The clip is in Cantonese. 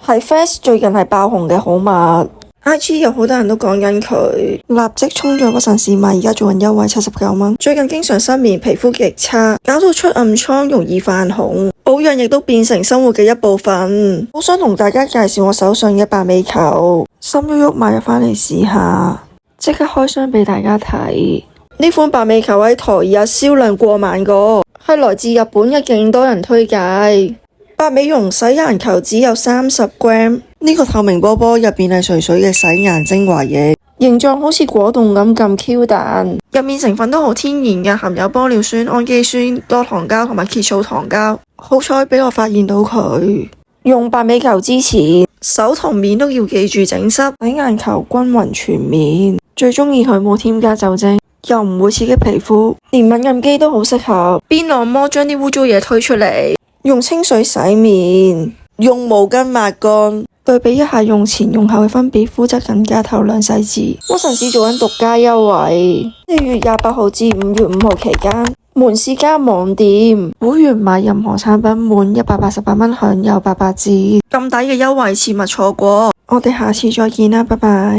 係 Fast 最近係爆紅嘅好物。IG 有好多人都講緊佢，立即衝咗屈臣氏買，而家做緊優惠79蚊。最近經常失眠，皮膚極差，搞到出暗瘡，容易泛紅，保養亦都變成生活嘅一部分。好想同大家介紹我手上嘅白尾球，心喐喐買咗返嚟試下，即刻開箱俾大家睇。呢款白尾球喺台日銷量過萬個，係來自日本嘅，勁多人推介。白美容洗顏球只有30g，呢個透明波波入邊係純粹嘅洗顏精華液，形狀好似果凍咁 Q 彈，入面成分都好天然嘅，含有玻尿酸、氨基酸、多糖膠同埋茄草糖膠。好彩俾我發現到佢。用白尾球之前，手同面都要記住整濕，洗顏球均勻全面。最中意佢冇添加酒精，又唔會刺激皮膚，連敏感肌都好適合。邊按摩將啲污糟嘢推出嚟，用清水洗面，用毛巾抹乾，對比一下用前用後嘅分別，膚質更加透亮細緻。屈臣氏做緊獨家優惠，4月28號至5月5號期間，門市加網店會員買任何產品滿188蚊享有800折，咁抵嘅優惠切勿錯過。我哋下次再見啦，拜拜。